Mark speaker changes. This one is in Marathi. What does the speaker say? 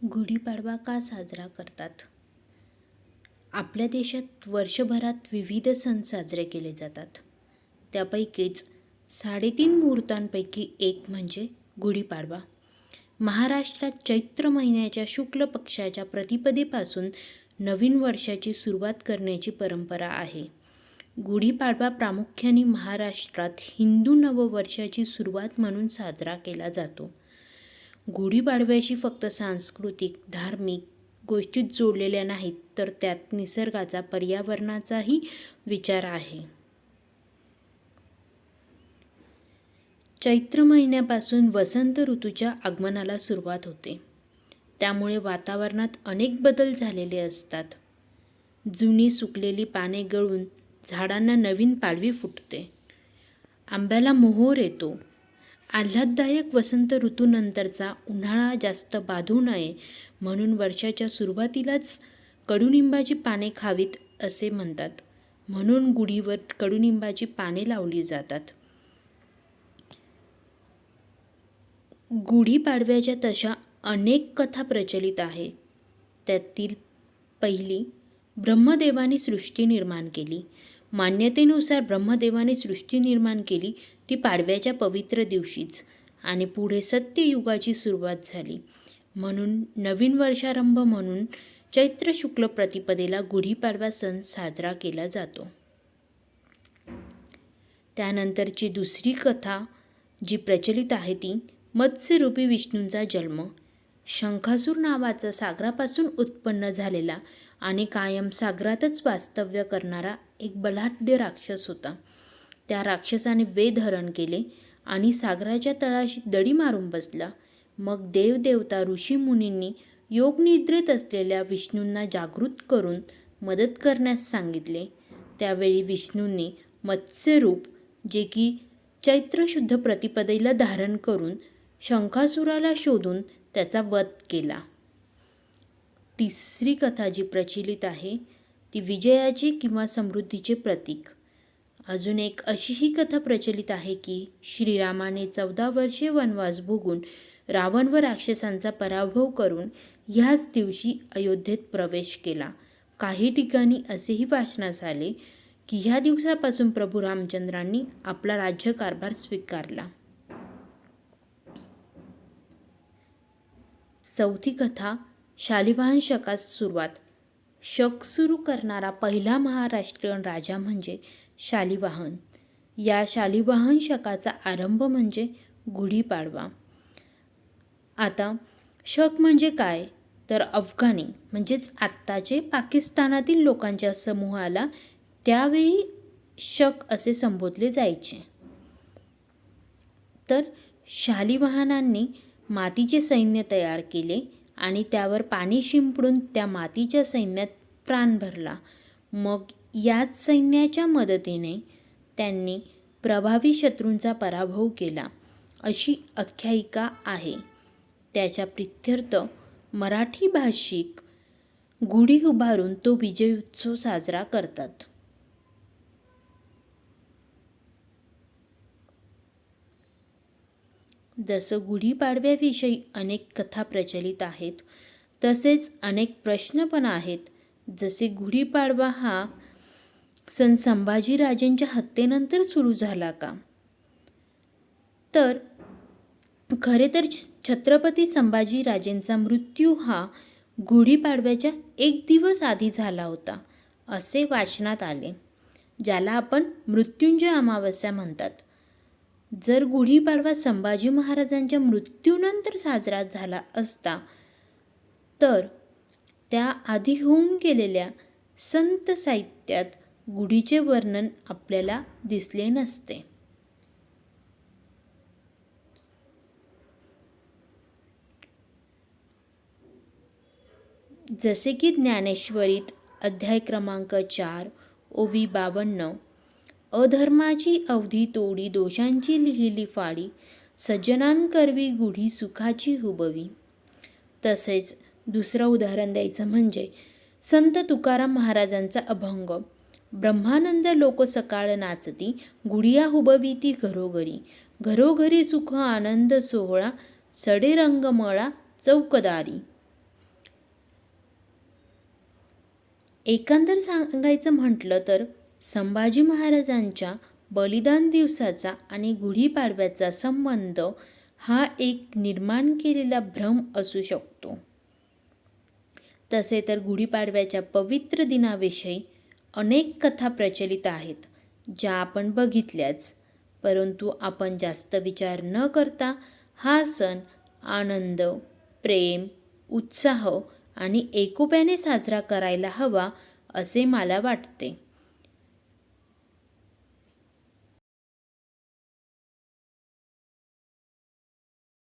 Speaker 1: गुढीपाडवा का साजरा करतात? आपल्या देशात वर्षभरात विविध सण साजरे केले जातात. त्यापैकीच 3.5 मुहूर्तांपैकी एक म्हणजे गुढीपाडवा. महाराष्ट्रात चैत्र महिन्याच्या शुक्ल पक्षाच्या प्रतिपदेपासून नवीन वर्षाची सुरुवात करण्याची परंपरा आहे. गुढीपाडवा प्रामुख्याने महाराष्ट्रात हिंदू नववर्षाची सुरुवात म्हणून साजरा केला जातो. गुढीपाडव्याशी फक्त सांस्कृतिक, धार्मिक गोष्टीत जोडलेल्या नाहीत, तर त्यात निसर्गाचा, पर्यावरणाचाही विचार आहे. चैत्र महिन्यापासून वसंत ऋतूच्या आगमनाला सुरुवात होते. त्यामुळे वातावरणात अनेक बदल झालेले असतात. जुनी सुकलेली पाने गळून झाडांना नवीन पालवी फुटते. आंब्याला मोहोर येतो. आल्हाददायक वसंत ऋतूनंतरचा उन्हाळा जास्त बाधू नये म्हणून वर्षाच्या सुरुवातीलाच कडुनिंबाची पाने खावीत असे म्हणतात. म्हणून गुढीवर कडुनिंबाची पाने लावली जातात. गुढीपाडव्याच्या तशा अनेक कथा प्रचलित आहेत. त्यातील पहिली, ब्रह्मदेवाने सृष्टी निर्माण केली. मान्यतेनुसार ब्रह्मदेवाने सृष्टी निर्माण केली ती पाडव्याच्या पवित्र दिवशीच आणि पुढे सत्ययुगाची सुरुवात झाली. म्हणून नवीन वर्षारंभ म्हणून चैत्र शुक्ल प्रतिपदेला गुढीपाडवा सण साजरा केला जातो. त्यानंतरची दुसरी कथा जी प्रचलित आहे ती मत्स्यरूपी विष्णूंचा जन्म. शंखासूर नावाचा सागरापासून उत्पन्न झालेला आणि कायम सागरातच वास्तव्य करणारा एक बलाढ्य राक्षस होता. त्या राक्षसाने वेद हरण केले आणि सागराच्या तळाशी दडी मारून बसला. मग देवदेवता ऋषीमुनींनी योगनिद्रेत असलेल्या विष्णूंना जागृत करून मदत करण्यास सांगितले. त्यावेळी विष्णूंनी मत्स्यरूप, जे की चैत्र शुद्ध प्रतिपदेला धारण करून शंखासुराला शोधून त्याचा वध केला. तिसरी कथा जी प्रचलित आहे ती विजयाचे किंवा समृद्धीचे प्रतीक. अजून एक अशीही कथा प्रचलित आहे की श्रीरामाने 14 वर्षे वनवास भोगून रावण व राक्षसांचा पराभव करून ह्याच दिवशी अयोध्येत प्रवेश केला. काही ठिकाणी असेही वाचनास आले की ह्या दिवसापासून प्रभू रामचंद्रांनी आपला राज्यकारभार स्वीकारला. चौथी कथा, शालिवाहन शकास सुरुवात. शक सुरू करणारा पहिला महाराष्ट्रीयन राजा म्हणजे शालिवाहन. या शालिवाहन शकाचा आरंभ म्हणजे गुढीपाडवा. आता शक म्हणजे काय, तर अफगाणी म्हणजेच आत्ताचे पाकिस्तानातील लोकांच्या समूहाला त्यावेळी शक असे संबोधले जायचे. तर शालिवाहनांनी मातीचे सैन्य तयार केले आणि त्यावर पाणी शिंपडून त्या मातीच्या सैन्यात प्राण भरला. मग याच सैन्याच्या मदतीने त्यांनी प्रभावी शत्रूंचा पराभव केला अशी आख्यायिका आहे. त्याच्या प्रित्यर्थ मराठी भाषिक गुढी उभारून तो विजय उत्सव साजरा करतात. जसं गुढीपाडव्याविषयी अनेक कथा प्रचलित आहेत, तसेच अनेक प्रश्न पण आहेत. जसे गुढीपाडवा हा सण संभाजीराजेंच्या हत्येनंतर सुरू झाला का? तर खरे तर छत्रपती संभाजीराजेंचा मृत्यू हा गुढीपाडव्याच्या 1 दिवस आधी झाला होता असे वाचनात आले, ज्याला आपण मृत्युंजय अमावस्या म्हणतात. जर गुढीपाडवा संभाजी महाराजांच्या मृत्यूनंतर साजरा झाला असता तर त्याआधी होऊन गेलेल्या संत साहित्यात गुढीचे वर्णन आपल्याला दिसले नसते. जसे की ज्ञानेश्वरीत अध्याय क्रमांक 4 ओवी 52, अधर्माची अवधी तोडी दोषांची लिहिली फाडी, सज्जनांकरवी गुढी सुखाची हुबवी. तसेच दुसरं उदाहरण द्यायचं म्हणजे संत तुकाराम महाराजांचा अभंग, ब्रह्मानंद लोक सकाळ नाचती, गुढिया हुबविती घरोघरी, घरोघरी सुख आनंद सोहळा, सडे रंग मळा चौकदारी. एकंदर सांगायचं म्हटलं तर संभाजी महाराजांच्या बलिदान दिवसाचा आणि गुढीपाडव्याचा संबंध हा एक निर्माण केलेला भ्रम असू शकतो. तसे तर गुढीपाडव्याच्या पवित्र दिनाविषयी अनेक कथा प्रचलित आहेत, ज्या आपण बघितल्याच. परंतु आपण जास्त विचार न करता हा सण आनंद, प्रेम, उत्साह आणि एकोप्याने साजरा करायला हवा असे मला वाटते.